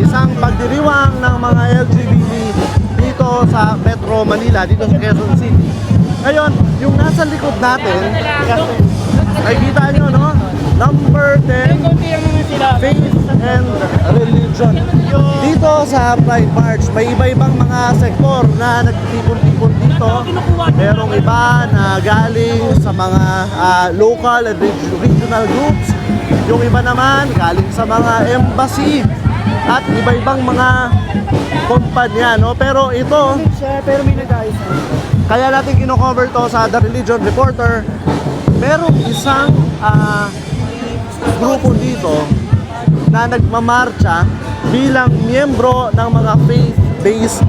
isang pagdiriwang ng mga LGBT dito sa Metro Manila, dito sa Quezon City. Ngayon, yung nasa likod natin, ay kita nyo, no? Number 10, Faith and Religion. Dito sa Pride March, may iba-ibang mga sektor na nagtipon-tipon dito. Merong iba na galing sa mga local and regional groups. Yung iba naman galing sa mga embassy at iba-ibang mga kumpanya, no? Pero ito, Pero may nag-ayos. kaya natin kino-cover to sa The Religion Reporter. Merong isang grupo dito na nagmamarcha bilang miyembro ng mga faith-based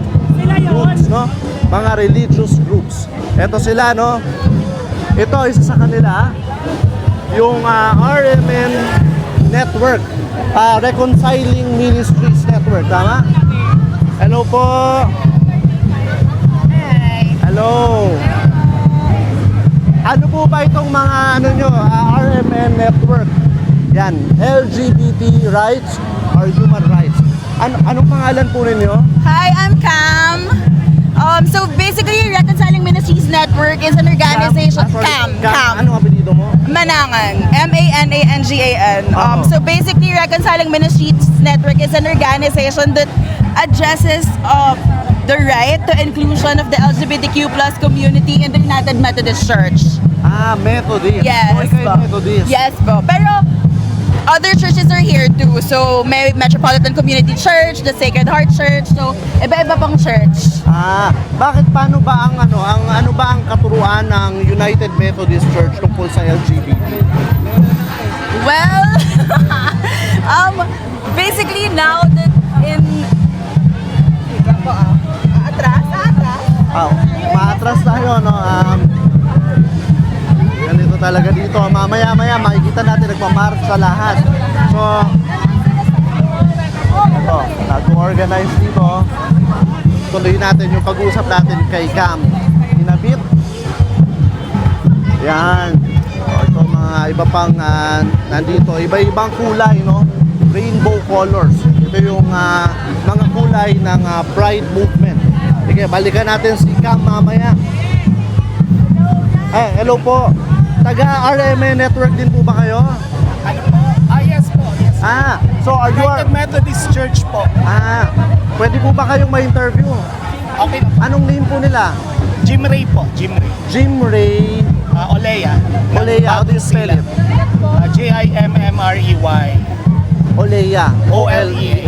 groups, no? Mga religious groups. Ito sila, no? Ito, isa sa kanila, yung RMN Network, Reconciling Ministries Network, tama? Hello po! Hello! Ano po ba itong mga RMN Network? Yan, LGBT rights or human rights. Anong pangalan po ninyo? Hi, I'm Cam. So basically, Reconciling Ministries Network is an organization. Cam. Anong apelido mo? Manangan. Manangan. So basically, Reconciling Ministries Network is an organization that addresses the right to inclusion of the LGBTQ plus community in the United Methodist Church. Methodist. Yes, Okay, kayo po. Methodist. Yes po. Pero other churches are here too. So may Metropolitan Community Church, the Sacred Heart Church. So iba-iba pang church. Bakit paano ba ang ano ba ang katuruan ng United Methodist Church tungkol sa LGBT? Well, basically now that in atras. Maatras tayo, no? Ganito talaga dito. Mamaya-maya makikita natin nagmamarcha lahat. So, ito, nag-organize dito. Tuloy natin yung pag-uusap natin kay Cam. Inabit. Yan. Ito mga iba pang nandito. Iba-ibang kulay, no? Rainbow colors. Ito yung mga kulay ng Pride Movement. Sige, balikan natin si Cam mamaya. Hello po. Taga RMN Network din po ba kayo? Ano po? Yes po. Yes. So are you United Methodist Church po. pwede po ba kayong ma-interview? Okay na po. Anong name po nila? Jim Ray po. Jim Ray. Jim Ray Olea. Olea, how do you spell it? Jimmrey. Olea. O-L-E-A.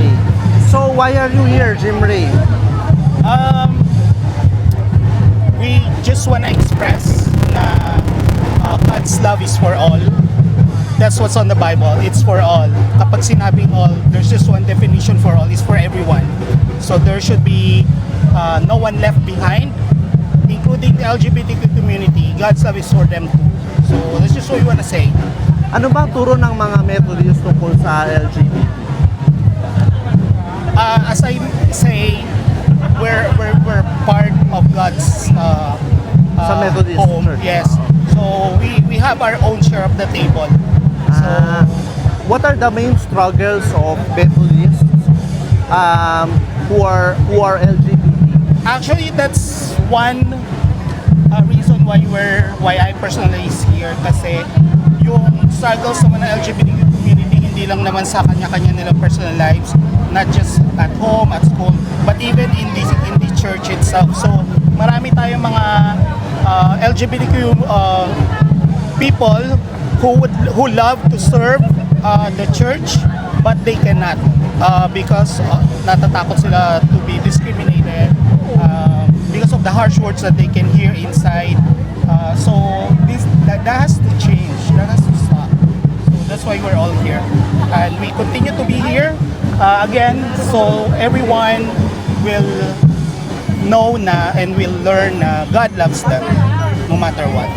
So why are you here, Jim Ray? We just want to express na God's love is for all. That's what's on the Bible. It's for all. Kapag sinabing all, there's just one definition for all. It's for everyone. So there should be no one left behind, including the LGBTQ community. God's love is for them too. So that's just what we want to say. Ano ba ang turo ng mga Methodist tungkol sa LGBT? As I say, we're part of God's Sa Methodist home. Church. Yes. So we have our own share of the table. So What are the main struggles of Methodists who are LGBT? actually, that's one reason why I personally is here, kasi yung struggles sa mga LGBT community hindi lang naman sa kanya-kanya nilang personal lives, not just at home, at school, but even in the church itself. So marami tayong mga LGBTQ people who love to serve the church, but they cannot because natatakot sila to be discriminated because of the harsh words that they can hear inside. So that has to change. That has to stop. So that's why we're all here, and we continue to be here again. So everyone will know na and will learn na God loves them no matter what.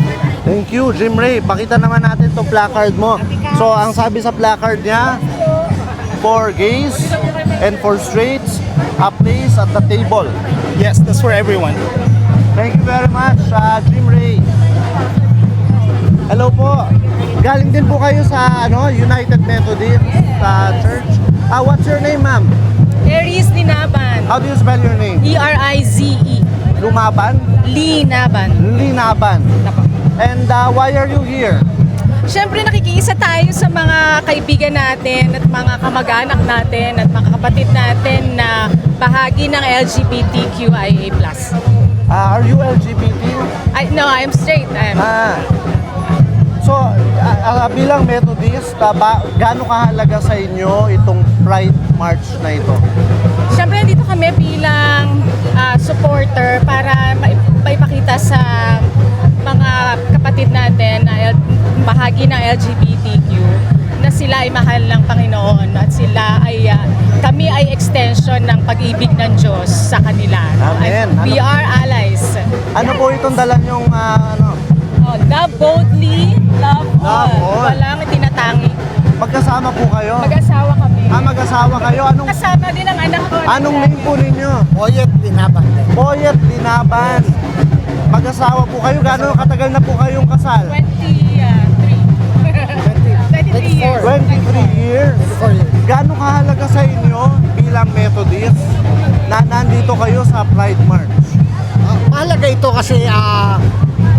Thank you, Jim Ray. Pakita naman natin itong placard mo. So, ang sabi sa placard niya, for gays and for straights, a place at the table. Yes, that's for everyone. Thank you very much, Jim Ray. Hello po. Galing din po kayo sa United Methodist Church. What's your name, ma'am? Aries Linaban. How do you spell your name? E-R-I-Z-E. Lumaban? Linaban. Linaban. And why are you here? Siyempre nakikisa tayo sa mga kaibigan natin at mga kamag-anak natin at mga kapatid natin na bahagi ng LGBTQIA+. Are you LGBT? No, I'm straight. So, bilang Methodist, gaano kahalaga sa inyo itong Pride March na ito? Siyempre nandito kami bilang supporter para maipakita sa mga kapatid natin na bahagi ng LGBTQ na sila ay mahal ng Panginoon at sila ay kami ay extension ng pag-ibig ng Diyos sa kanila. Amen. At we are allies. Ano po itong dala nyong Love boldly, love all. Love all. Walang tinatangi. magkasama po kayo? Mag-asawa kami. Mag-asawa kayo? Kasama din ang anak ko. Anong name po ninyo? Oyet Linaban. Boyet Linaban. Mag-asawa po kayo? Gano'ng katagal na po kayong kasal? 23 years. 23 years. 24 years. Gano'ng kahalaga sa inyo bilang Methodist na nandito kayo sa Pride March? Mahalaga ito kasi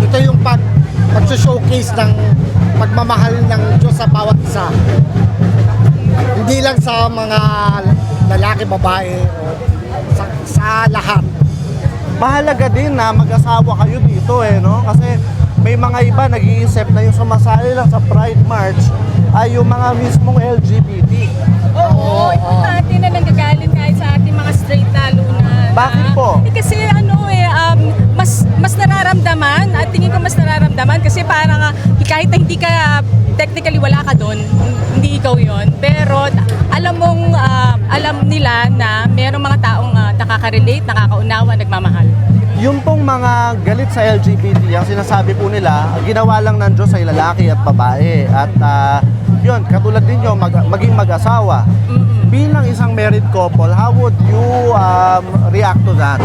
ito yung pag-showcase ng pagmamahal ng Diyos sa bawat isa. Hindi lang sa mga lalaki, babae, o sa lahat. Mahalaga din na mag-asawa kayo dito no? Kasi may mga iba nag-iisip na yung sumasali lang sa Pride March ay yung mga mismong LGBT. Oo, importante na nanggagaling kahit sa ating mga straight lalo na. Bakit po? Kasi mas nararamdaman at tingin ko mas nararamdaman kasi parang kahit na hindi ka technically wala ka doon, hindi ikaw yon. Pero alam nila na mayroong mga taong nakaka-relate, nakakaunawa, nagmamahal. Yung pong mga galit sa LGBT, ang sinasabi po nila, ginawa lang ng Diyos ay lalaki at babae. At yun, katulad ninyo, maging mag-asawa. Bilang isang married couple, how would you react to that?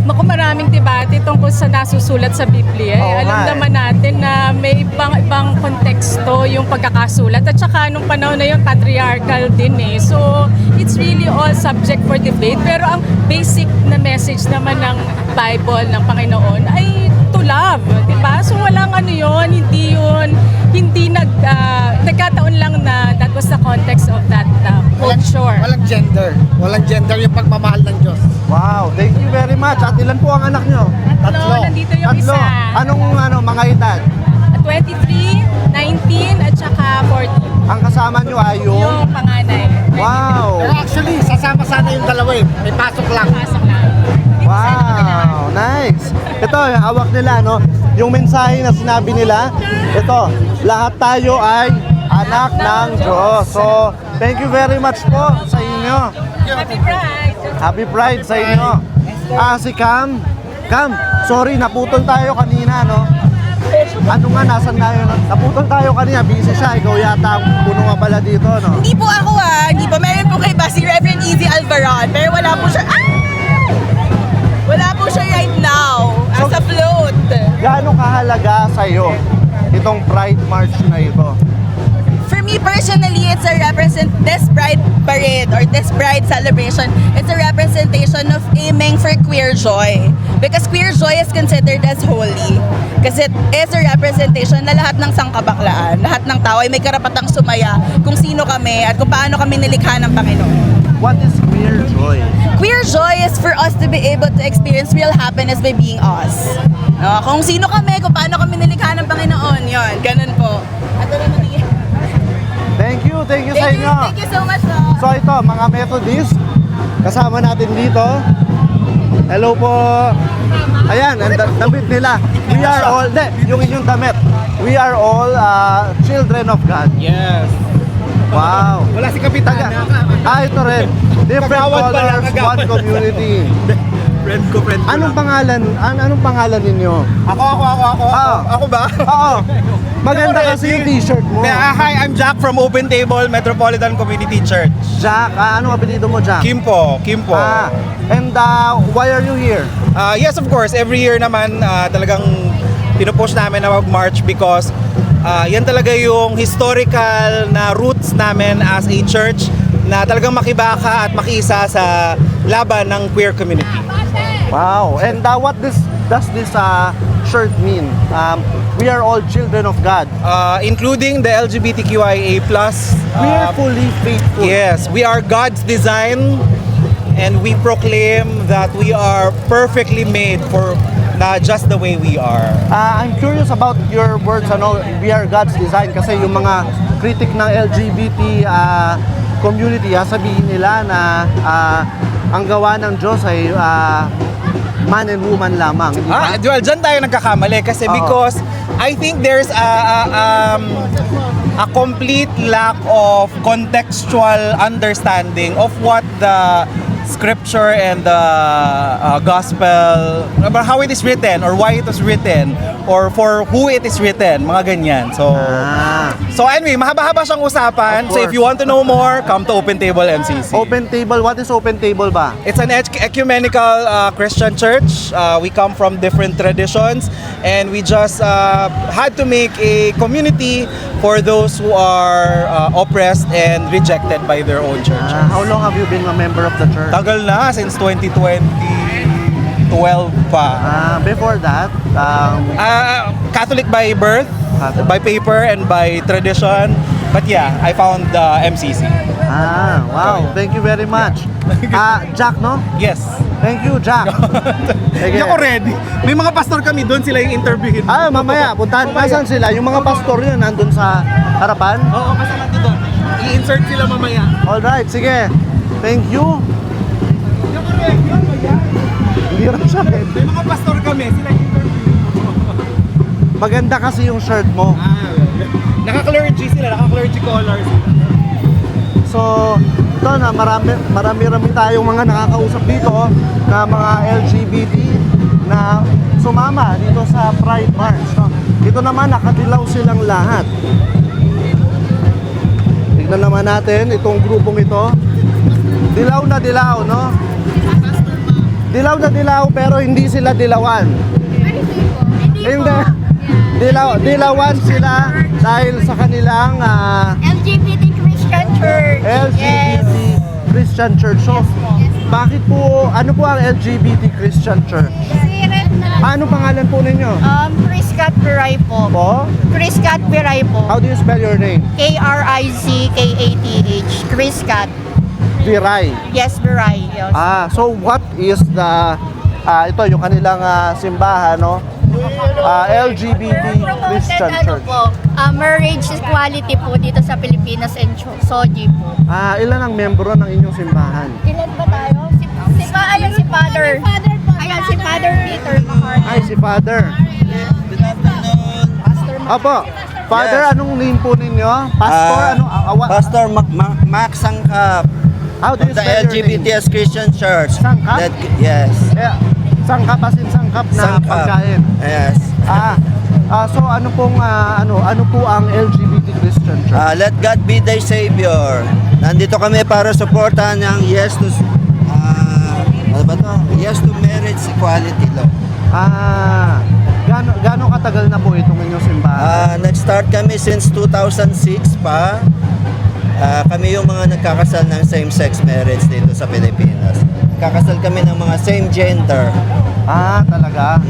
Maraming debate tungkol sa nasusulat sa Biblia. Oo Alam nga eh. naman natin na may ibang konteksto yung pagkakasulat at saka nung panahon na yun patriarchal din eh. So it's really all subject for debate pero ang basic na message naman ng Bible ng Panginoon ay to love, di ba? So walang hindi nagkataon lang na that was the context of that culture. Walang gender. Walang gender yung pagmamahal ng Diyos. Wow, thank you very much. At ilan po ang anak nyo? Tatlo, nandito yung Tatlo. isa. Anong mga edad? 23, 19 at saka 40. Ang kasama nyo ay Yung panganay. Wow! Pero actually, sasama sana yung dalawa eh. May pasok lang. Pasok lang. Wow! Nice! Ito, yung hawak nila, no? Yung mensahe na sinabi nila, ito, lahat tayo ay anak ng Diyos. So, thank you very much po sa inyo. Happy Pride! Happy Pride sa inyo. Si Cam. Cam, sorry, naputol tayo kanina, no? Ano nga, nasan tayo? Naputol tayo kanina, busy siya. Ikaw yata ang puno nga pala dito, no? Hindi po ako hindi po. Meron po kay si Reverend Easy Alvaron, pero wala po siya. Wala po siya right now. As a float. Gaano kahalaga sa'yo itong Pride March na ito? For me personally, it's a this Pride Parade or this Pride celebration, it's a representation of aiming for queer joy. Because queer joy is considered as holy. Kasi it is a representation na lahat ng sangkabaklaan, lahat ng tao ay may karapatang sumaya kung sino kami at kung paano kami nilikha ng Panginoon. What is queer joy? Queer joy is for us to be able to experience real happiness by being us. Kung sino kami, kung paano kami nilikha ng Panginoon, yon, ganun po. At ano naman Thank you sa inyo. Thank you so much. So ito, mga Methodist, kasama natin dito. Hello po. Ayan, ang damit nila. We are all, yung inyong damit. We are all children of God. Yes. Wow. Wala si Kapitana. Ito rin. Different Kagawad pala, colors, kagawad. one community. Friend ko Anong pangalan ninyo? Ako. Ako ba? Oo. Maganda kasi yung t-shirt mo. Hi, I'm Jack from Open Table Metropolitan Community Church. Jack, anong apelido mo, Jack? Kimpo. And why are you here? Yes, of course. Every year naman talagang pinupush namin na mag-march because yan talaga yung historical na roots namin as a church na talagang makibaka at makiisa sa laban ng queer community. Wow. And what does this shirt mean? We are all children of God. Including the LGBTQIA+. We are fully faithful. Yes, we are God's design, and we proclaim that we are perfectly made for just the way we are. I'm curious about your words, we are God's design, kasi yung mga critic ng LGBT community, sabihin nila na ang gawa ng Diyos ay man and woman lamang. Hindi ba? Well, dyan tayo nagkakamali kasi because I think there's a complete lack of contextual understanding of what the scripture and the gospel, about how it is written or why it was written or for who it is written, mga ganyan. So anyway, mahaba-haba siyang usapan. Of So if you want to know more, come to Open Table MCC. Open Table, what is Open Table ba? It's an ecumenical Christian church. We come from different traditions, and we just had to make a community for those who are oppressed and rejected by their own churches. How long have you been a member of the church? Tagal na, since 2012 pa. Before that, Catholic by birth, Catholic. by paper, and by tradition. But yeah, I found MCC. Wow. Thank you very much. Jack, no? Yes. Thank you, Jack. Hindi ako ready. May mga pastor kami doon, sila yung interviewin. Mamaya, puntahan. Nasaan sila? Yung mga pastor yun, nandun sa harapan? Oo, kasi nandito doon. I-insert sila mamaya. Alright, sige. Thank you. Hindi rin siya. May mga pastor kami, sila yung interview. Maganda kasi yung shirt mo. Naka-clergy sila, naka-clergy colors. So, ito na, marami tayong mga nakakausap dito na mga LGBT na sumama dito sa Pride March. No? Ito naman, nakadilaw silang lahat. Tignan naman natin itong grupong ito. Dilaw na dilaw, no? Dilaw na dilaw pero hindi sila dilawan. Hindi. Dilawan sila dahil sa kanilang LGBT Christian Church. LGBT Christian Church. So, bakit po, ano po ang LGBT Christian Church? Ano pangalan po ninyo? Chris Cat Piray po. Po? Chris Cat Piray po. How do you spell your name? K-R-I-Z-K-A-T-H. Chris Cat. Viray. Yes, Piray. Yes. So what is the, ito yung kanilang simbahan, no? LGBT Christian Church. Marriage equality po dito sa Pilipinas and Soji po. Ilan ang membro ng inyong simbahan? Ilan ba tayo? Ayan si Father. Ayan si Father Peter Mahar. Ay, si Father. Apo, Father, anong name po ninyo? Pastor, Pastor Max Sangkap how do you of the spell your name? LGBTS Christian Church. Sangkap? Yes. Sangkap as in sangkap na Sangkap. pagkain. Yes. So ano pong ano po ang LGBT Christian Church? Let God be thy Savior. Nandito kami para suportahan ang yes to ano ba to? Yes to marriage equality law. Gaano katagal na po itong inyong simbahan? Nag-start kami since 2006 pa. Kami yung mga nagkakasal ng same-sex marriage dito sa Pilipinas. Kakasal kami ng mga same gender. Talaga?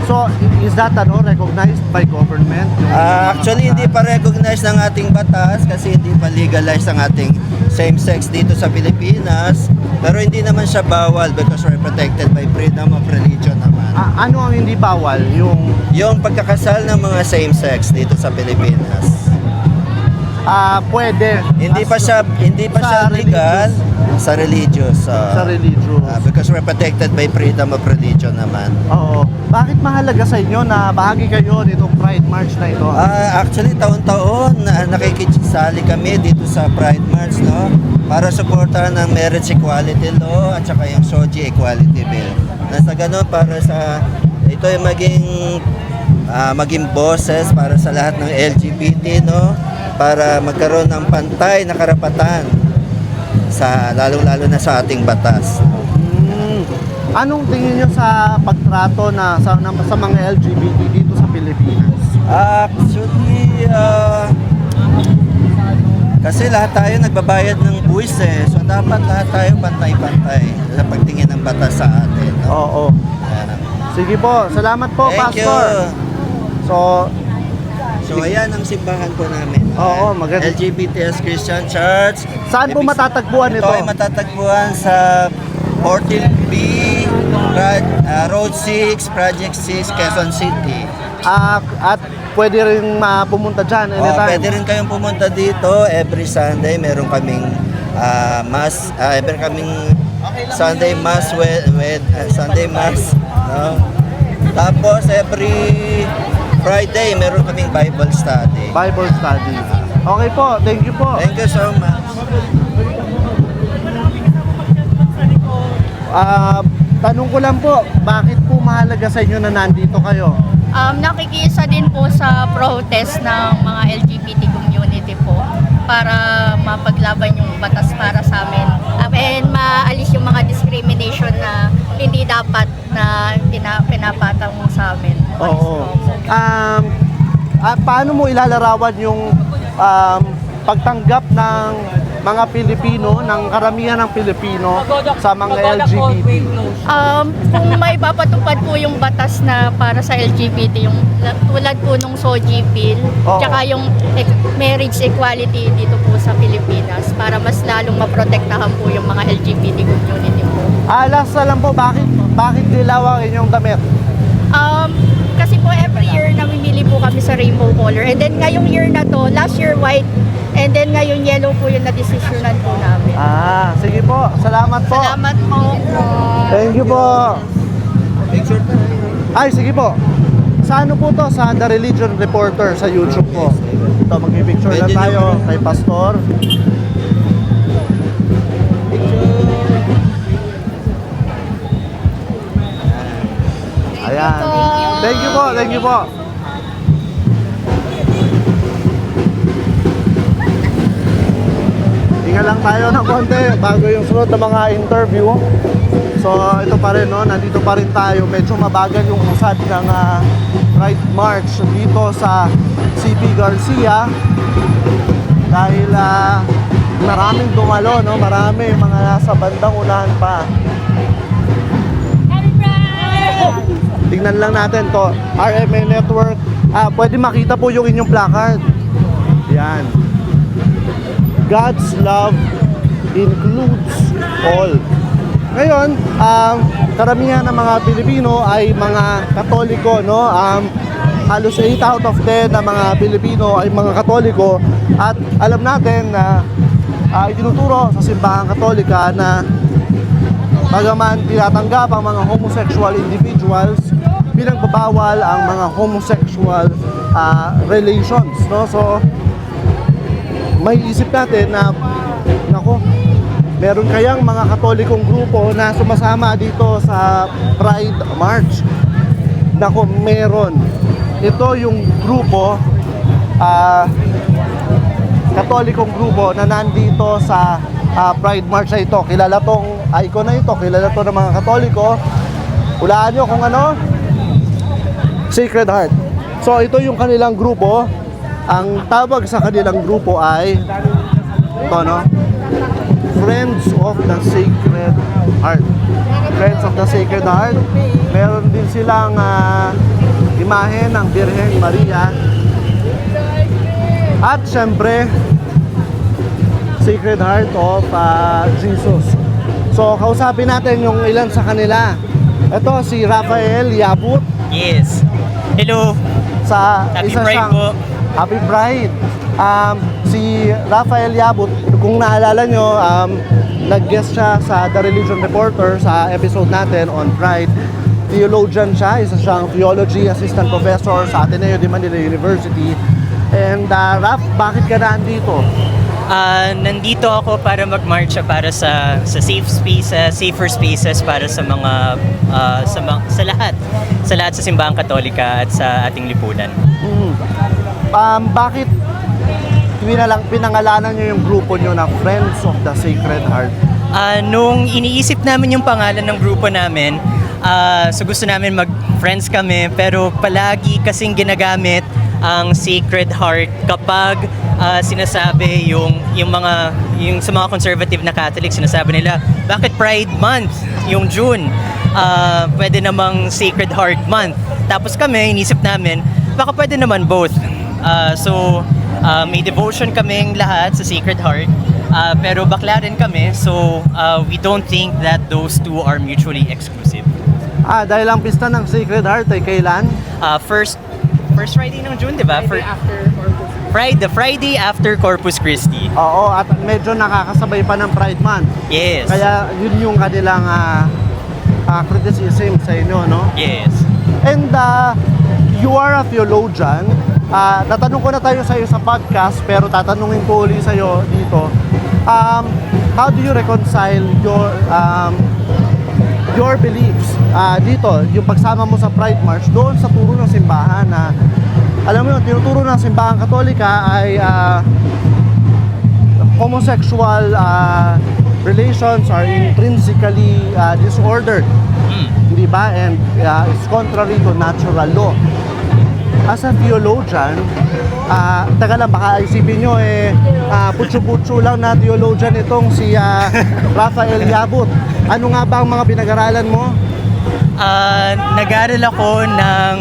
So, is that recognized by government? Actually, hindi pa recognize ng ating batas kasi hindi pa legalized ang ating same-sex dito sa Pilipinas. Pero hindi naman siya bawal because we're protected by freedom of religion naman. Ano ang hindi bawal? Yung pagkakasal ng mga same-sex dito sa Pilipinas. Pwede. Hindi pa siya legal sa religious. Sa religious. Because we're protected by freedom of religion naman. Oo. Bakit mahalaga sa inyo na bahagi kayo nitong Pride March na ito? Actually, taon-taon nakikisali kami dito sa Pride March, no? Para suportahan ng marriage equality law at saka yung SOGI equality bill. Nasa ganun para sa ito yung maging boses para sa lahat ng LGBT, no? Para magkaroon ng pantay na karapatan sa lalong-lalo na sa ating batas. Anong tingin nyo sa pagtrato sa mga LGBT dito sa Pilipinas? Actually, Kasi lahat tayo nagbabayad ng buwis So dapat lahat tayo pantay-pantay sa pagtingin ng batas sa atin. No? Oo. Ayan. Sige po, salamat po, Thank you. Pastor. So, So ayan ang simbahan po namin. Oo, maganda. LGBTS Christian Church. saan po matatagpuan ito? Ito ay matatagpuan sa 14B, Road 6, Project 6, Quezon City. At pwede rin pumunta dyan anytime. Pwede rin kayong pumunta dito every Sunday. Meron kaming mass, meron kaming Sunday mass Sunday mass, no? Tapos every Friday meron kaming Bible study. Bible study. Okay po, thank you po. Thank you so much. Tanong ko lang po, bakit po mahalaga sa inyo na nandito kayo? Nakikisa din po sa protest ng mga LGBT community po para mapaglaban yung batas para sa amin. And maalis yung mga discrimination na hindi dapat na pinapatang sa amin. Oo. Paano mo ilalarawan yung pagtanggap ng mga Pilipino, ng karamihan ng Pilipino sa mga LGBT? Kung may papatupad po yung batas na para sa LGBT, yung tulad po nung SOGI bill, Oo. tsaka yung marriage equality dito po sa Pilipinas para mas lalong maprotektahan po yung mga LGBT community po. Last na lang po, bakit dilaw ang inyong damit? Kasi po every year namimili po kami sa rainbow color. And then ngayong year na to, last year white, and then ngayon yellow po yung na-decisionan po namin. Sige po, salamat po. Salamat po. Thank you po. Ay, sige po. Sa ano po to? Sa The Religion Reporter sa YouTube po. Ito, mag-picture lang Pwede tayo naman. kay Pastor. Ayan. Thank you po, thank you po. Hinga lang tayo ng konti bago yung sunod na mga interview. So ito pa rin, no? Nandito pa rin tayo. Medyo mabagal yung usad ng Pride March dito sa CP Garcia. Dahil maraming dumalo, no? Marami mga nasa bandang unahan pa. Tingnan lang natin to, RMA Network. Pwede makita po yung inyong placard. Yan. God's love includes all. Ngayon, karamihan ng mga Pilipino ay mga Katoliko, no? Halos 8 out of 10 na mga Pilipino ay mga Katoliko. At alam natin na itinuturo sa simbahang Katolika na bagaman tinatanggap ang mga homosexual individuals, pinagbabawal ang mga homosexual relations, no? So may isip natin na nako, meron kayang mga Katolikong grupo na sumasama dito sa Pride March. Nako, meron. Ito yung grupo, Katolikong grupo na nandito sa Pride March na ito. Kilala tong icon na ito, kilala to ng mga Katoliko. Hulaan nyo kung ano? Sacred Heart. So ito yung kanilang grupo. Ang tawag sa kanilang grupo ay ito, no? Friends of the Sacred Heart. Friends of the Sacred Heart. Meron din silang imahe ng Birhen Maria. At syempre, Sacred Heart of Jesus. So kausapin natin yung ilan sa kanila. Ito si Rafael Yabut. Yes. Hello. Sa Happy isa Pride siyang po. Happy Pride. Si Rafael Yabut, kung naalala nyo, nag-guest siya sa The Religion Reporter sa episode natin on Pride. Theologian siya, isa siyang theology assistant professor sa Ateneo de Manila University. And Raf, bakit ka nandito? Nandito ako para mag-march para sa safe spaces, safer spaces para sa mga sa lahat sa simbahang Katolika at sa ating lipunan. Bakit pinangalanan niyo yung grupo niyo na Friends of the Sacred Heart? Nung iniisip namin yung pangalan ng grupo namin, so gusto namin mag-friends kami pero palagi kasing ginagamit ang Sacred Heart kapag sinasabi yung sa mga conservative na Catholic, sinasabi nila, bakit Pride Month yung June? Pwede namang Sacred Heart Month. Tapos kami, inisip namin, baka pwede naman both. So, may devotion kaming lahat sa Sacred Heart, pero bakla rin kami, so we don't think that those two are mutually exclusive. Dahil ang pista ng Sacred Heart ay kailan? First Friday ng June, di ba? The Friday after Corpus Christi. Oo, at medyo nakakasabay pa ng Pride Month. Yes. Kaya yun yung kanilang criticism sa inyo, no? Yes. And you are a theologian. Natanong ko na tayo sa iyo sa podcast, pero tatanungin ko ulit sa iyo dito. How do you reconcile your beliefs dito, yung pagsama mo sa Pride March doon sa turo ng simbahan na alam mo yun, tinuturo ng simbahan Katolika ay homosexual relations are intrinsically disordered, di ba? And it's contrary to natural law. As a theologian, taga lang, baka isipin nyo putso-putso lang na theologian itong si Rafael Yabut. Ano nga ba ang mga pinag-aralan mo? Nag-aral ako ng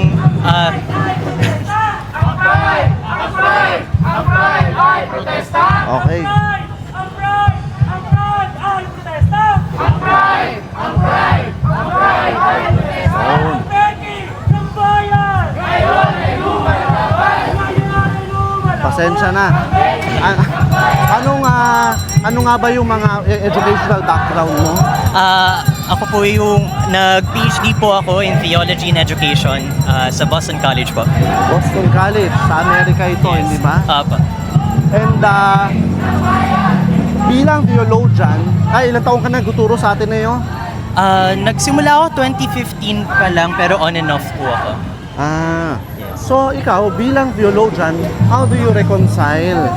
Okay. Pasensya na. Ano nga ba yung mga educational background mo? Ako po yung nag-PhD po ako in Theology and Education sa Boston College po. Boston College, sa Amerika ito, hindi ba? Apa. And bilang theologian, ilang taong ka nagtuturo sa atin ngayon? Nagsimula ako 2015 pa lang, pero on and off po ako. So ikaw bilang theologian, how do you reconcile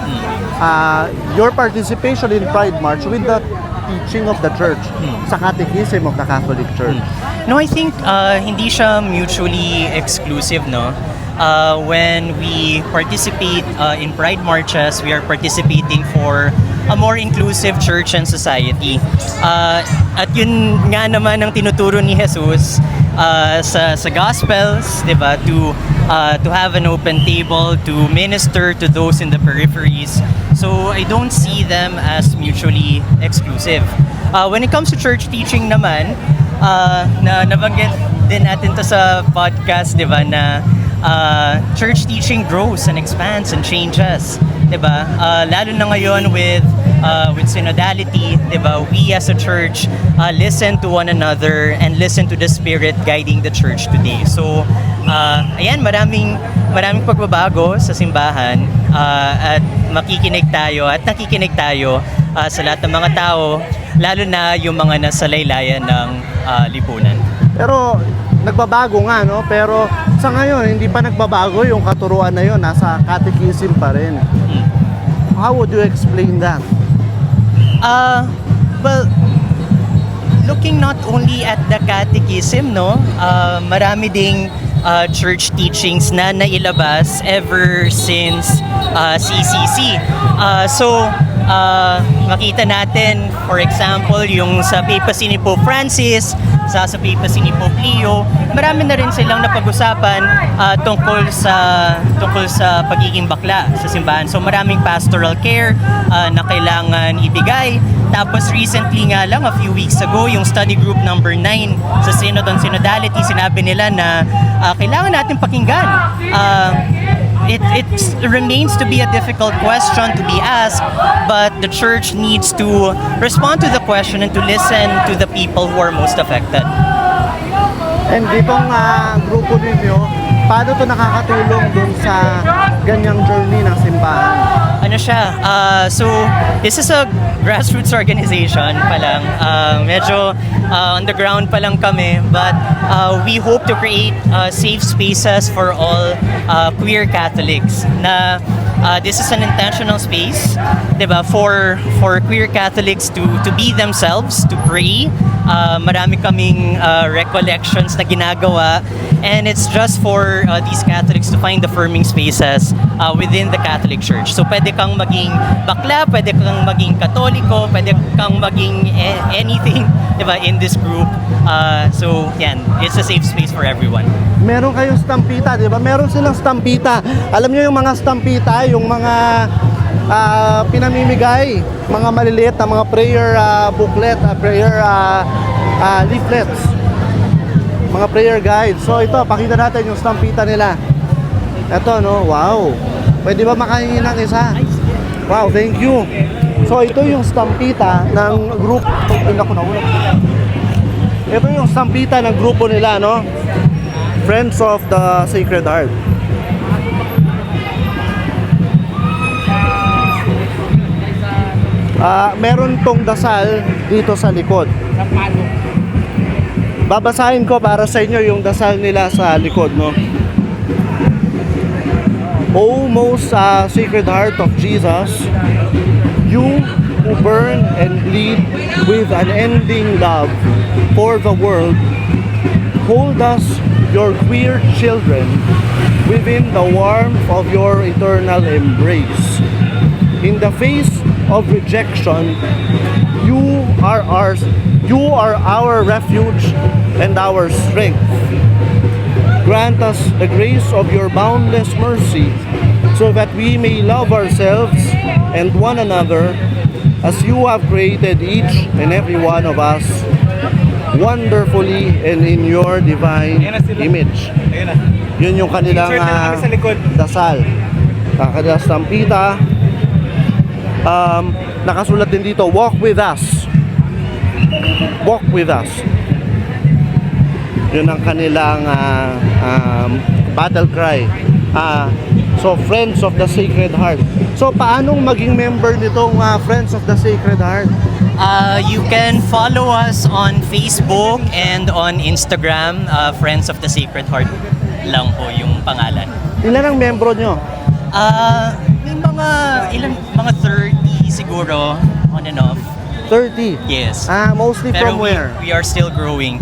your participation in Pride March with the teaching of the Church sa Catechism of the Catholic Church? No, I think hindi siya mutually exclusive, no? When we participate in Pride Marches, we are participating for a more inclusive church and society. At yun nga naman ang tinuturo ni Jesus sa Gospels, di ba? To have an open table, to minister to those in the peripheries. So I don't see them as mutually exclusive. When it comes to church teaching naman, na nabanggit din natin to sa podcast, di ba, na church teaching grows and expands and changes, 'di ba? Lalo na ngayon with synodality, 'di ba? We as a church listen to one another and listen to the Spirit guiding the church today. So, ayan, maraming pagbabago sa simbahan at nakikinig tayo sa lahat ng mga tao, lalo na yung mga nasa laylayan ng lipunan. Pero nagbabago nga, no? Pero sa ngayon, hindi pa nagbabago yung katuruan na yun. Nasa catechism pa rin. How would you explain that? Well, looking not only at the catechism, no? Marami ding church teachings na nailabas ever since CCC. So, makita natin, for example, yung sa papacy ni Pope Francis, sa papacy ni Pope Leo, marami na rin silang napag-usapan tungkol sa pagiging bakla sa simbahan. So maraming pastoral care na kailangan ibigay. Tapos recently nga lang, a few weeks ago, yung study group number 9 sa Synod on Synodality, sinabi nila na kailangan natin pakinggan. It remains to be a difficult question to be asked, but the church needs to respond to the question and to listen to the people who are most affected. And ditong grupo ninyo, paano to nakakatulong dun sa ganyang journey ng simbahan? Ano siya? So, this is a grassroots organization pa lang. Medyo on the ground pa lang kami, but we hope to create safe spaces for all queer Catholics na this is an intentional space, 'di ba, for queer Catholics to be themselves, to pray. Marami kaming recollections na ginagawa, and it's just for these Catholics to find affirming spaces within the Catholic Church. So pwede kang maging bakla, pwede kang maging Katoliko, pwede kang maging anything, 'di ba, in this group. So yan, it's a safe space for everyone. Meron kayong stampita, di ba? Meron silang stampita. Alam niyo yung mga stampita, yung mga pinamimigay, mga maliliit na mga prayer booklet, prayer leaflets, mga prayer guides. So ito, pakita natin yung stampita nila. Ito, no? Wow. Pwede ba makahingi ng isa? Wow, thank you. So ito yung stampita ng group. Ito yung stampita ng grupo nila, no? Friends of the Sacred Heart. Meron tong dasal dito sa likod. Babasahin ko para sa inyo yung dasal nila sa likod, no? O most Sacred Heart of Jesus, you who burn and bleed with unending love for the world, hold us, your queer children, within the warmth of your eternal embrace. In the face of rejection, you are our refuge and our strength. Grant us the grace of your boundless mercy, so that we may love ourselves and one another as you have created each and every one of us wonderfully and in your divine image. Yun yung kanilang dasal. Kanilang stampita. Nakasulat din dito, walk with us. Walk with us. Yun ang kanilang battle cry. So, Friends of the Sacred Heart. So, paanong maging member nitong Friends of the Sacred Heart? You can follow us on Facebook and on Instagram, Friends of the Sacred Heart lang po yung pangalan. Ilan ang membro nyo? May mga 30 siguro, on and off. 30? Yes. Mostly Pero from where? we are still growing.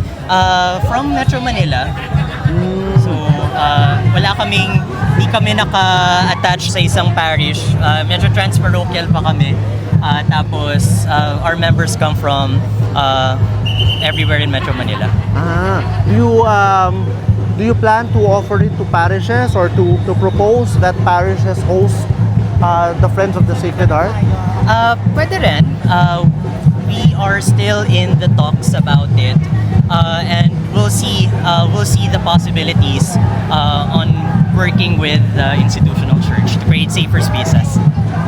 From Metro Manila. So, hindi kami naka-attach sa isang parish. Medyo transparochial pa kami. Tapos, our members come from everywhere in Metro Manila. Do you plan to offer it to parishes or to propose that parishes host the Friends of the Sacred Heart? Pwede rin. We are still in the talks about it. And we'll see the possibilities on working with the institutional church to create safer spaces.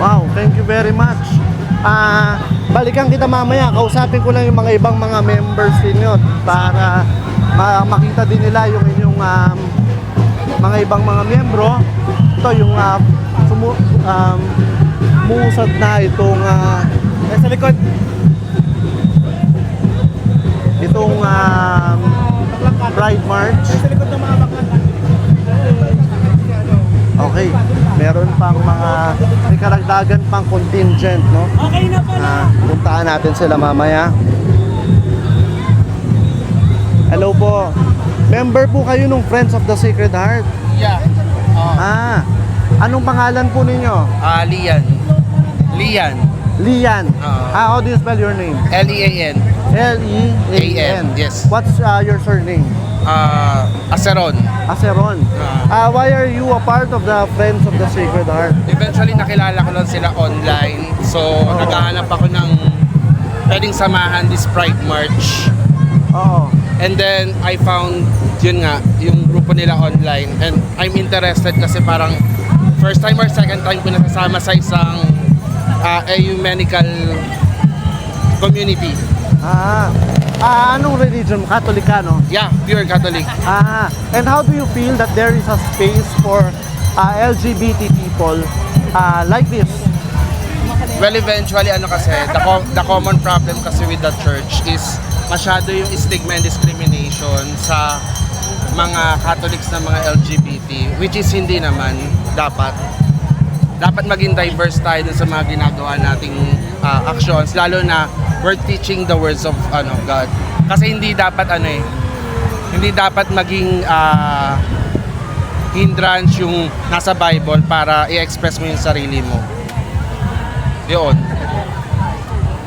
Wow, thank you very much. Balikan kita mamaya, kausapin ko lang yung mga ibang mga members ninyo para makita din nila yung inyong mga ibang mga miyembro. Ito yung musad na itong sa likod. Itong Pride March. Okay, meron pang may karagdagan pang contingent, no? Okay na pala. Puntahan natin sila mamaya. Hello po. Member po kayo nung Friends of the Sacred Heart? Yeah. Anong pangalan po ninyo? Lian. Lian. Lian. How do you spell your name? L-E-A-N. L-E-A-N. Yes. What's your surname? Aceron. Aceron. Why are you a part of the Friends of the Sacred Heart? Eventually, nakilala ko lang sila online. So, naghahanap ako ng pwedeng samahan this Pride March. Oo. And then, I found, yun nga, yung grupo nila online. And I'm interested kasi parang first time or second time ko nasasama sa isang ecumenical community. Anong religion? Katolikano? Yeah, pure Catholic. And how do you feel that there is a space for LGBT people like this? Well, eventually, kasi, the common problem kasi with the church is masyado yung stigma and discrimination sa mga Catholics na mga LGBT, which is hindi naman dapat. dapat maging diverse tayo dun sa mga ginagawa nating actions, lalo na we're teaching the words of God. Kasi hindi dapat hindi dapat maging hindrance yung nasa Bible para i-express mo yung sarili mo. Yun.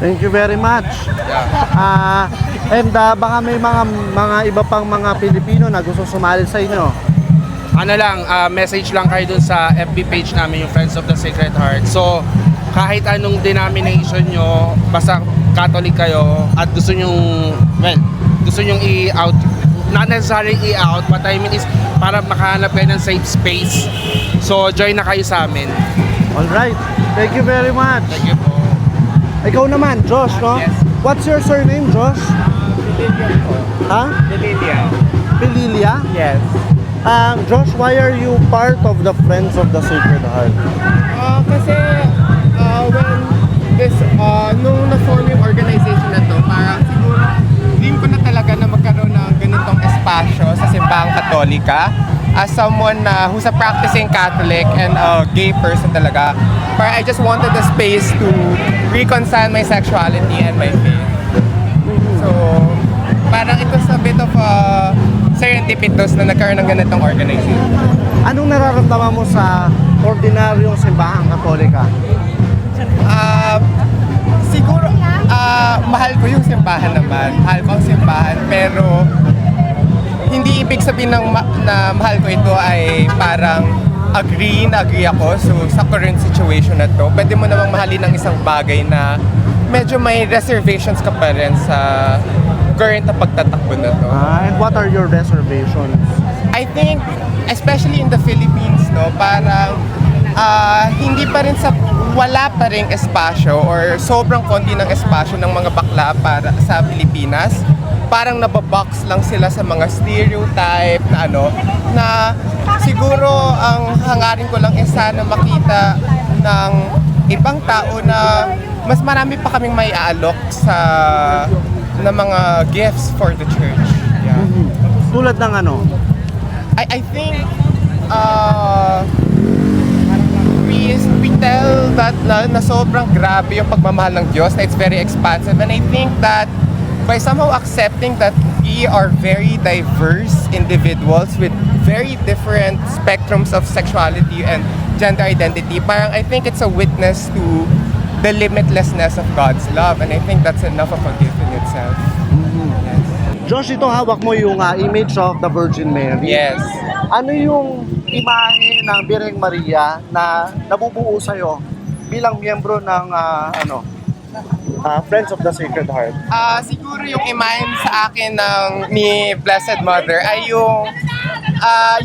Thank you very much. Yeah. And baka may mga iba pang mga Pilipino na gusto sumali sa inyo. Message lang kayo dun sa FB page namin, yung Friends of the Sacred Heart. So, kahit anong denomination nyo, basta Catholic kayo at gusto nyong i-out, not necessarily i-out, what I mean is para makahanap kayo ng safe space. So, join na kayo sa amin. Alright. Thank you very much. Thank you po. Ikaw naman, Josh, no? Yes. What's your surname, Josh? Ha? Delilia. Pililia? Yes. Josh, why are you part of the Friends of the Sacred Heart? Kasi when this, nung na-form yung organization na to, parang siguro dream ko na talaga na magkaroon ng ganitong espasyo sa simbahang Katolika. As someone who's a practicing Catholic and a gay person talaga, parang I just wanted a space to reconcile my sexuality and my faith. So, parang ito's a bit of a serendipitous na nagkaroon ng ganitong organization. Anong nararamdaman mo sa ordinaryong simbahang Katolika? Siguro, mahal ko yung simbahan naman. Mahal ko ang simbahan, pero hindi ibig sabihin na mahal ko ito ay parang agree ako. So, sa current situation na to, pwede mo namang mahalin ng isang bagay na medyo may reservations ka pa rin sa current na pagtatakbo na to. And what are your reservations? I think, especially in the Philippines, no, parang hindi pa rin wala pa ring espasyo or sobrang konti ng espasyo ng mga bakla para sa Pilipinas. Parang nababox lang sila sa mga stereotype na siguro ang hangarin ko lang is sana makita ng ibang tao na mas marami pa kaming may aalok na mga gifts for the church. Yeah. Tulad ng ano? I think we tell that na sobrang grabe yung pagmamahal ng Diyos, na it's very expansive, and I think that by somehow accepting that we are very diverse individuals with very different spectrums of sexuality and gender identity, parang I think it's a witness to the limitlessness of God's love, and I think that's enough of a gift in itself. Yes. Josh, ito hawak mo yung image of the Virgin Mary. Yes. Ano yung imahe ng Birheng Maria na nabubuo sa'yo bilang miyembro ng Friends of the Sacred Heart? Siguro yung imahe sa akin ni Blessed Mother ay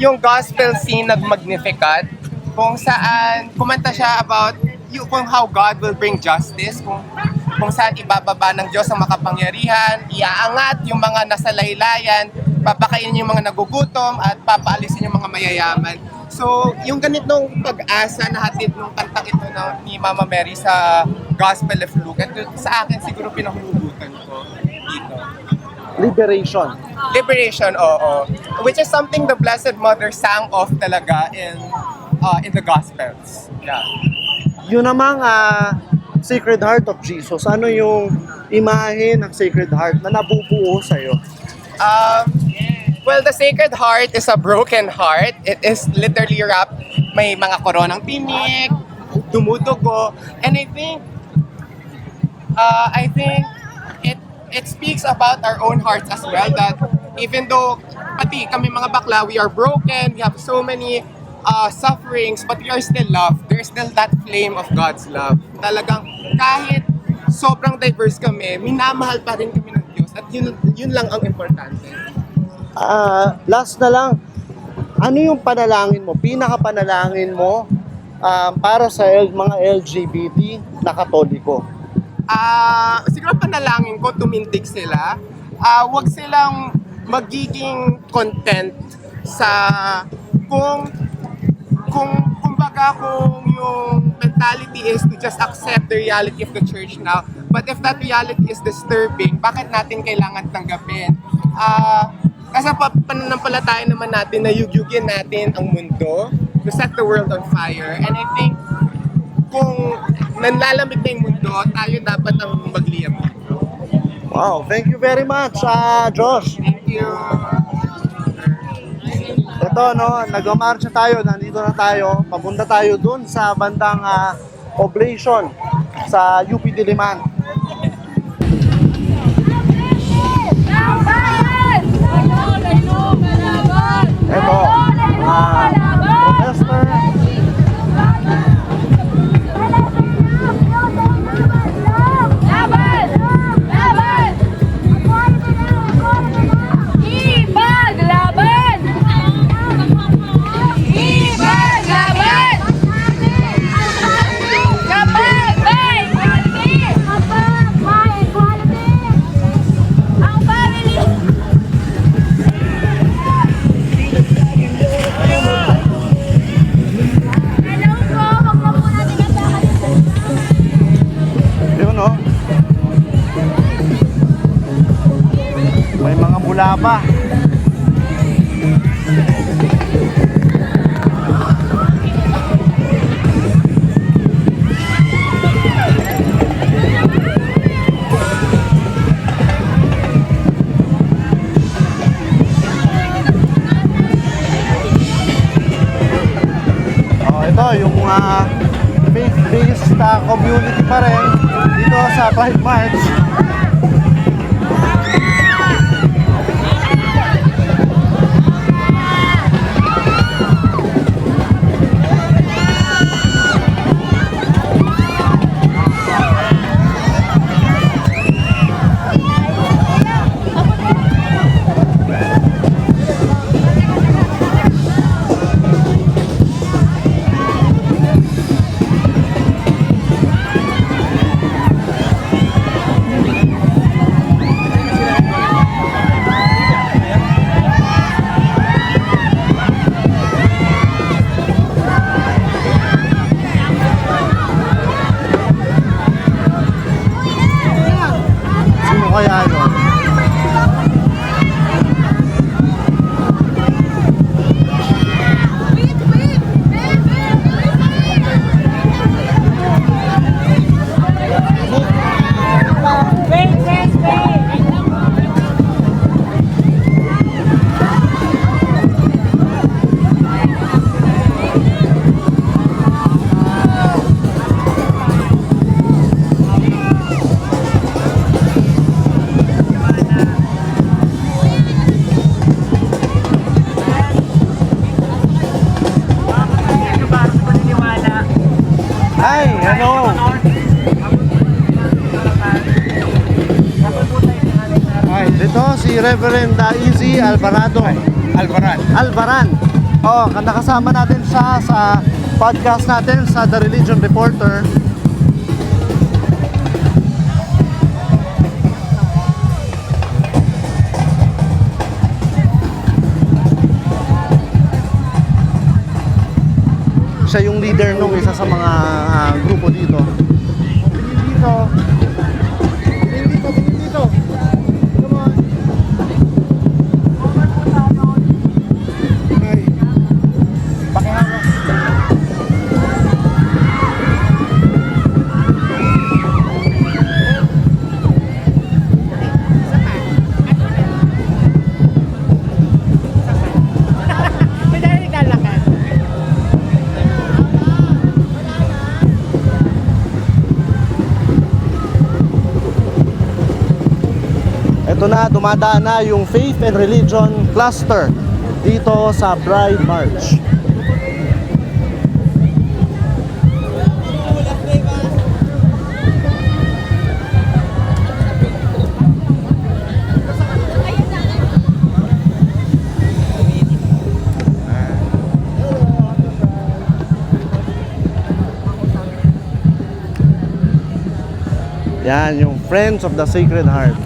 yung gospel scene ng Magnificat, kung saan kumanta siya about kung how God will bring justice, kung saan ibababa ng Diyos ang makapangyarihan, iaangat yung mga nasa laylayan, papakainin yung mga nagugutom, at papaalisin yung mga mayayaman. So, yung ganitong pag-asa na hatid ng kantang ito ni Mama Mary sa Gospel of Luke, at sa akin siguro pinahulugutan ko dito. Liberation. Liberation, oo. Which is something the Blessed Mother sang of talaga in the Gospels. Yeah. Yun namang Sacred Heart of Jesus, ano yung imahe ng Sacred Heart na nabubuo sa'yo? Well, the Sacred Heart is a broken heart. It is literally wrapped, may mga koronang tinik, dumudugo, and I think it speaks about our own hearts as well, that even though pati kami mga bakla, we are broken, we have so many sufferings, but we are still loved. There's still that flame of God's love. Talagang kahit sobrang diverse kami, minamahal pa rin kami ng Diyos, at yun lang ang importante. Last na lang, ano yung panalangin mo, pinaka-panalangin mo para sa mga LGBT na Katoliko? Siguro panalangin ko, tumindig sila. Huwag silang magiging content sa kung yung mentality is to just accept the reality of the church now. But if that reality is disturbing, bakit natin kailangan tanggapin? Kasi pananampalataya naman natin na yugyugin natin ang mundo to set the world on fire. And I think kung nanlalamig na yung mundo, tayo dapat ang magliyab. Wow, thank you very much, Josh. Thank you. Ito, no, nag-marcha tayo, nandito na tayo. Papunta tayo dun sa bandang Oblation sa UP Diliman. Ito, protester. Yun, no? May mga mula pa. Ito yung faith-based community pa rin dito sa Pride March. Sino kaya yun? Ay, hello! Ay, dito si Reverend Izzy Alvarado. Alvaran. Oh, nakasama natin siya sa podcast natin sa The Religion Reporter. Siya yung leader nung isa sa mga grupo dito. Dito. Come on. Ay. Pakihawak. Ito na, dumadaan na yung Faith and Religion Cluster dito sa Pride March. Yan, yung Friends of the Sacred Heart.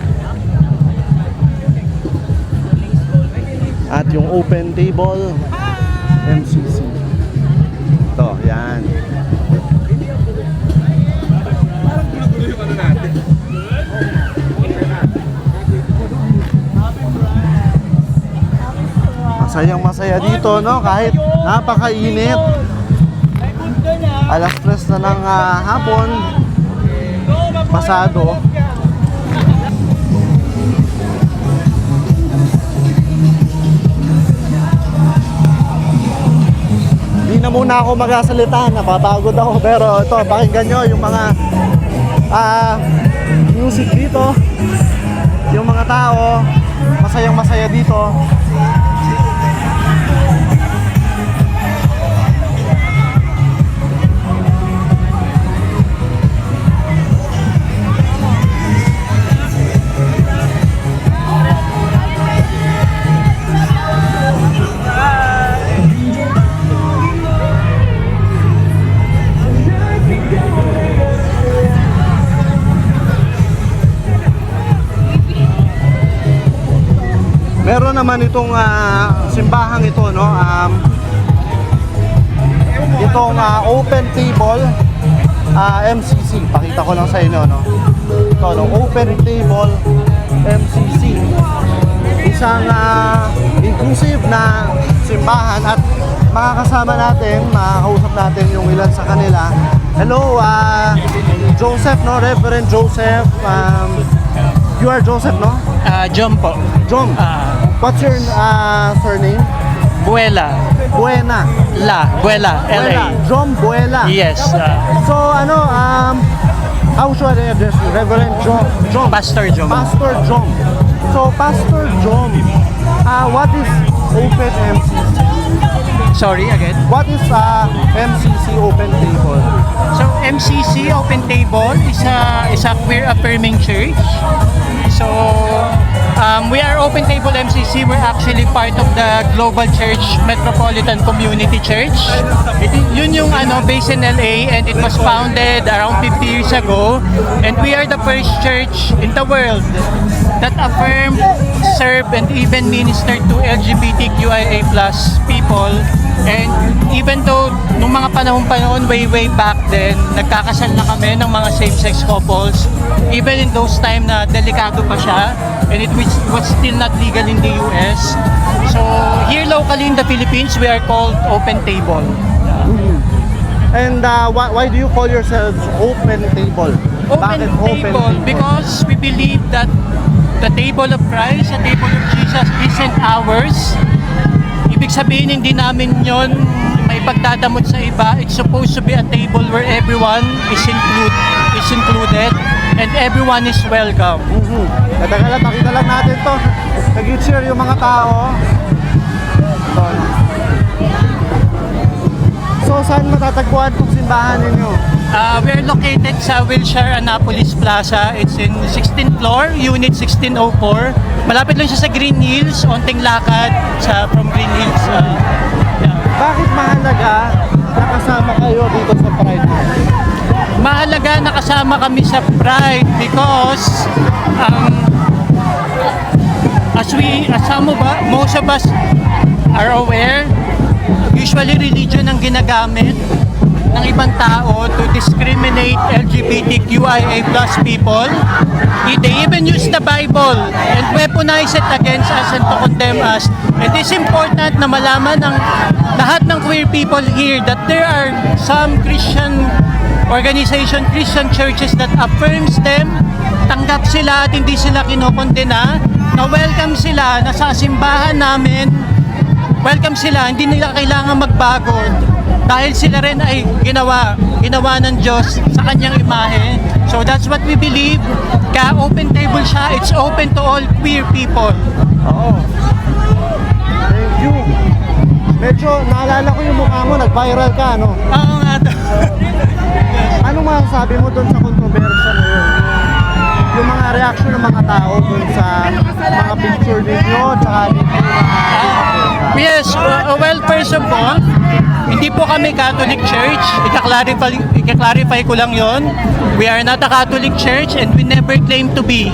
At yung Open Table MCC. Ito, yan. Masayang masaya dito, no? Kahit napakainit. Alas 3 na ng hapon. Pasado. Hindi na muna ako magsasalita, napapagod ako. Pero ito, pakinggan nyo yung mga music dito. Yung mga tao, masayang masaya dito. Meron naman itong simbahang ito, no? Itong open table MCC. Pakita ko lang sa inyo, no? Ito, no? Open table MCC. Isang inclusive na simbahan at makakasama natin, makakausap natin yung ilan sa kanila. Hello, Joseph, no? Reverend Joseph. You are Joseph, no? John po. John. What's your surname? Buela. Buena. Buela. Buela. John Buela. Yes. So, how should I address you? Reverend John. Pastor John. Pastor John. So, Pastor John, what is Open MCC? Sorry, again. What is MCC Open Table? So, MCC Open Table is a queer affirming church. So, we are Open Table MCC. We're actually part of the Global Church Metropolitan Community Church. Yun yung based in LA, and it was founded around 50 years ago. And we are the first church in the world that affirmed, served, and even ministered to LGBTQIA+ people. And even though nung mga panahon way back then, nagkakasal na kami ng mga same-sex couples, even in those time na delikado pa siya, and it was still not legal in the US. So here locally in the Philippines, we are called Open Table. And why do you call yourselves Open Table? Open Table because we believe that the table of Christ, the table of Jesus isn't ours. Ibig sabihin, hindi namin yon may pagdadamot sa iba. It's supposed to be a table where everyone is included and everyone is welcome. Katagalan, pakita lang natin to. Nag-cheer yung mga tao. Ito. So, saan matatagpuan itong simbahan ninyo? We're located sa Wilshire Annapolis Plaza. It's in 16th floor, unit 1604. Malapit lang siya sa Green Hills, onting lakad from Green Hills. Bakit mahalaga nakasama kayo dito sa Pride Month? Mahalaga nakasama kami sa Pride because most of us are aware, usually religion ang ginagamit ng ibang tao to discriminate LGBTQIA+ people. They even use the Bible and weaponize it against us and to condemn us. It is important na malaman ng lahat ng queer people here that there are some Christian organization, Christian churches that affirms them, tanggap sila at hindi sila kinokondena, na welcome sila, nasa simbahan namin, welcome sila, hindi nila kailangan magbago dahil sila rin ay ginawa ng Diyos sa kanyang imahe. So that's what we believe. Kaya open table siya, it's open to all queer people. Oo. Thank you. Medyo naalala ko yung mukha mo, nag-viral ka, no? Oo nga. Anong masasabi mo dun sa kontrobersya na yun? Yung mga reaction ng mga tao dun sa mga picture ninyo, tsaka Yes, well, first of all, hindi po kami Catholic Church. Ika-clarify ko lang yon. We are not a Catholic Church and we never claim to be.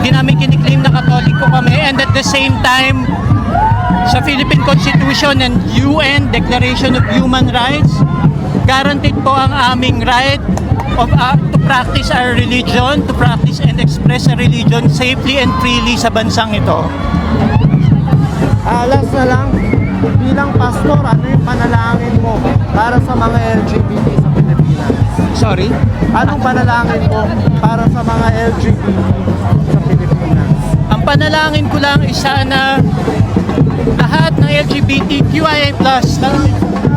Hindi namin kiniklaim na Katoliko kami, and at the same time, sa Philippine Constitution and UN Declaration of Human Rights, guaranteed po ang aming right to practice our religion, to practice and express our religion safely and freely sa bansang ito. last na lang, bilang pastor, ano yung panalangin mo para sa mga LGBT sa Pilipinas? Sorry? Anong panalangin mo para sa mga LGBT sa Pilipinas? Ang panalangin ko lang is sana lahat ng LGBTQIA+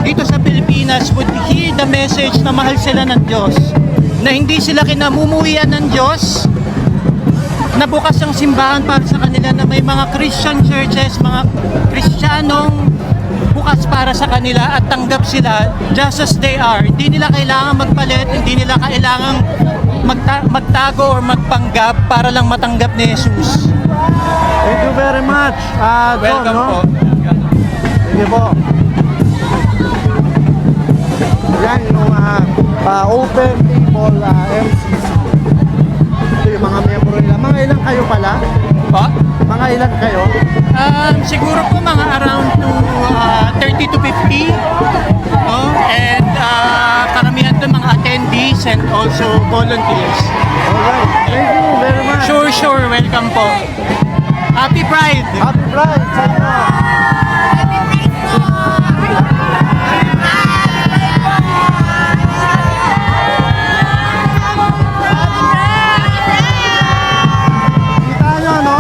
dito sa Pilipinas would hear the message na mahal sila ng Diyos, na hindi sila kinamumuhian ng Diyos, na bukas ang simbahan para sa kanila, na may mga Christian churches, mga Kristiyanong bukas para sa kanila at tanggap sila just as they are. Hindi nila kailangan magpalit, hindi nila kailangan magtago or magpanggap para lang matanggap ni Jesus. Thank you very much. Welcome po. Sige po. Yan yung Open Table MCC. Ito yung mga membro nila. Mga ilan kayo pala? Po? Mga ilan kayo? Siguro po mga around to 30 to 50. No? And karamihan doon mga attendees and also volunteers. Alright. Thank you very much. Sure. Welcome po. Happy Pride! Happy Pride sa inyo. Kita nyo, no?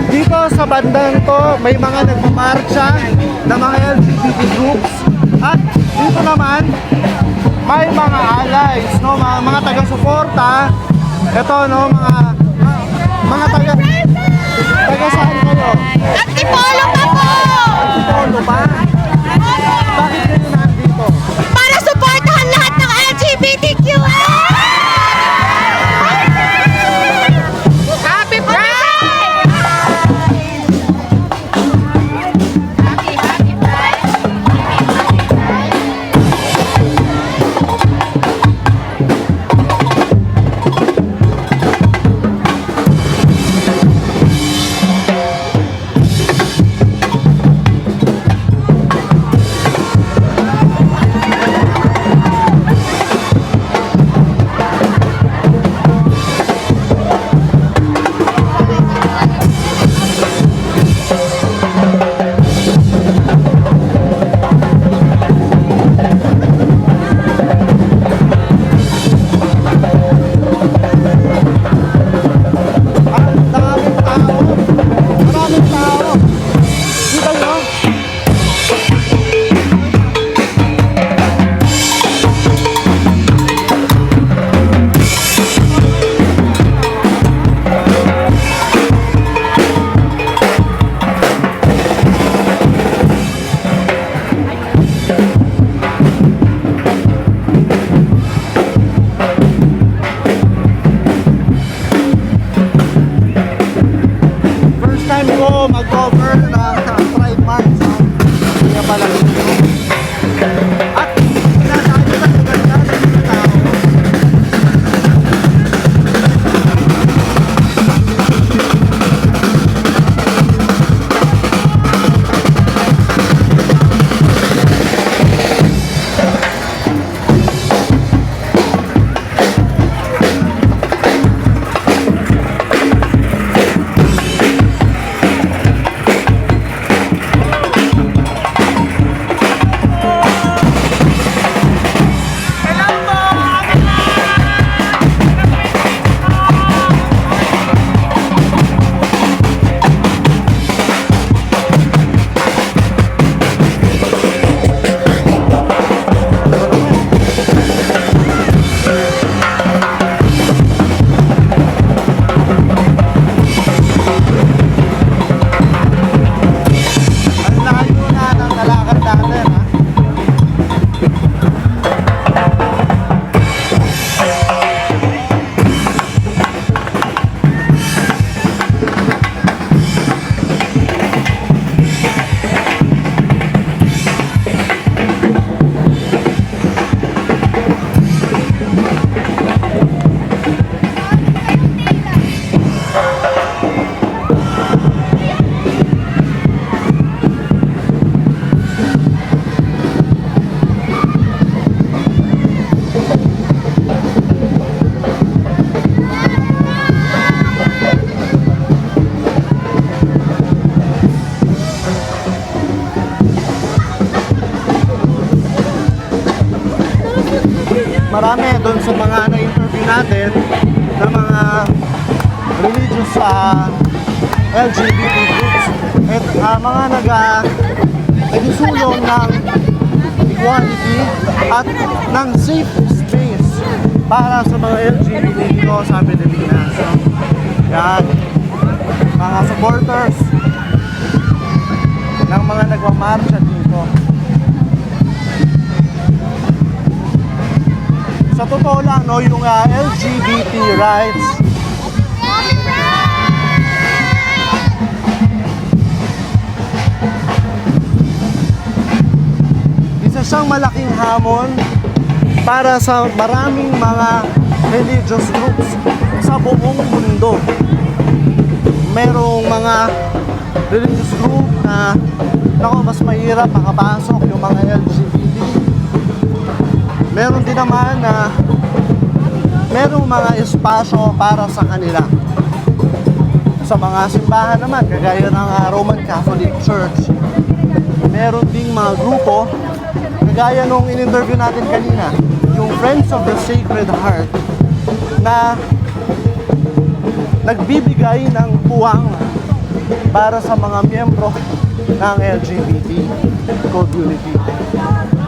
Dito sa bandang to, may mga nagmamarcha na mga LGBT groups. At dito naman, may mga allies, no? Mga taga-suporta. Ito, no? Mga taga saan kayo? Antipolo pa po! Antipolo pa? Bakit kayo nandito? Para suportahan lahat ng LGBTQ! Happy Pride! Happy Pride! Maraming tao. Kita nyo? First time ko mag-cover ng Pride Month. Kaya pala dito. At sinasabi sa ganda ng mga tao. marami doon sa mga na-interview natin na mga religious LGBT groups at mga nagsusulong ng equality at ng safe space para sa mga LGBT dito sa Pilipinas. So, yan, mga supporters ng mga nagmamarsya dito. Sa totoo lang, no, yung LGBT rights isa siyang malaking hamon para sa maraming mga religious groups sa buong mundo. Merong mga religious group na mas mahirap makapasok yung mga LGBT. Meron din naman na merong mga espasyo para sa kanila. Sa mga simbahan naman, kagaya ng Roman Catholic Church, meron ding mga grupo, kagaya nung in-interview natin kanina, yung Friends of the Sacred Heart, na nagbibigay ng puwang para sa mga miyembro ng LGBT community.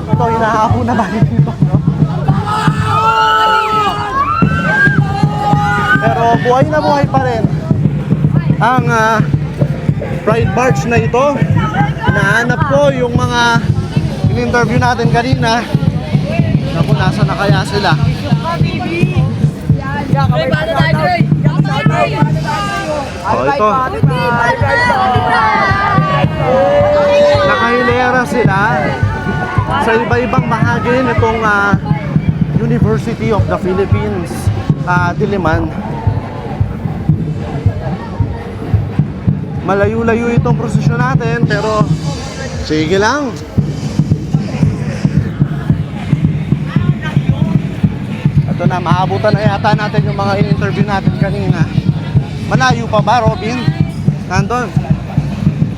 Ito, hinahapo na ba dito, no? Pero buhay na buhay pa rin ang Pride March na ito. Hinahanap ko yung mga in-interview natin kanina. Naku, nasa na kaya sila? Ito. Nakahilera sila sa iba-ibang bahagi nitong University of the Philippines, Diliman. Malayo-layo itong prosesyon natin, pero sige lang. Ito na, maabutan na yata natin yung mga in-interview natin kanina. Malayo pa ba, Robin? Nandun.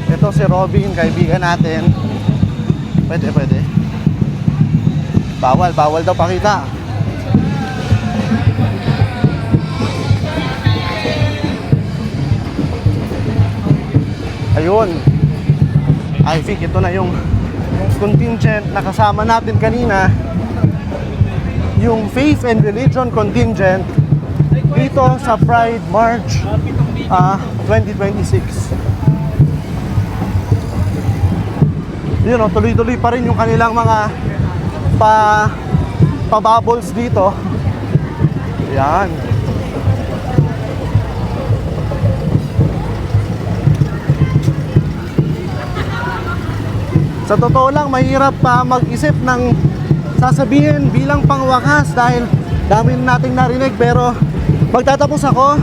Ito si Robin, kaibigan natin. Pwede. Bawal daw pakita. Ayun. I think ito na yung contingent na kasama natin kanina. Yung faith and religion contingent dito sa Pride March 2026. Yun o, tuloy-tuloy pa rin yung kanilang mga pa-bubbles dito. Yan. Sa totoo lang, mahirap mag-isip ng sasabihin bilang pangwakas dahil dami nating narinig, pero magtatapos ako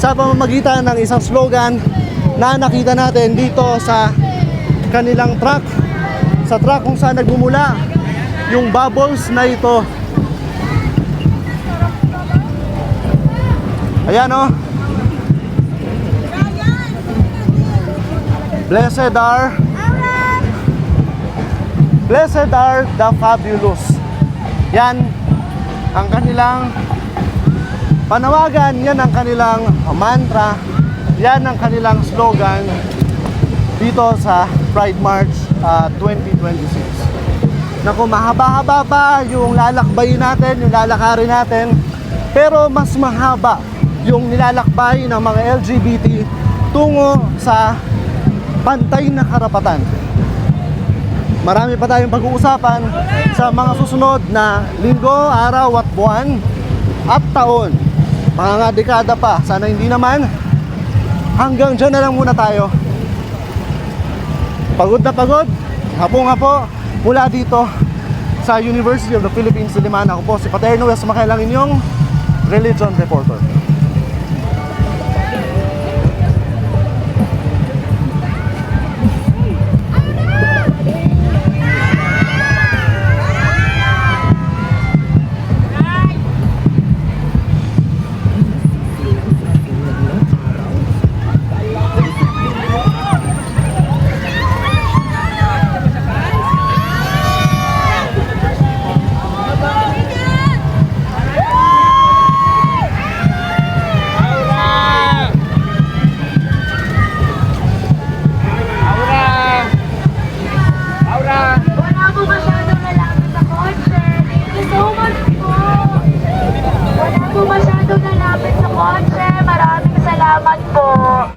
sa pamamagitan ng isang slogan na nakita natin dito sa kanilang truck, sa truck kung saan nagmumula yung bubbles na ito. Ayan o. Blessed are the fabulous. Yan ang kanilang panawagan, yan ang kanilang mantra, yan ang kanilang slogan dito sa Pride March 2026. Naku, mahaba-haba pa yung lalakbayin natin, yung lalakarin natin, pero mas mahaba yung nilalakbay ng mga LGBT tungo sa pantay na karapatan. Marami pa tayong pag-uusapan sa mga susunod na linggo, araw at buwan at taon. Mga dekada pa. Sana hindi naman. Hanggang dyan na lang muna tayo. Pagod na pagod. Hapo-hapo mula dito sa University of the Philippines, Diliman. Ako po si Paterno Wes Makailang, inyong Religion Reporter. masyado na lapit sa kotse. Maraming salamat po.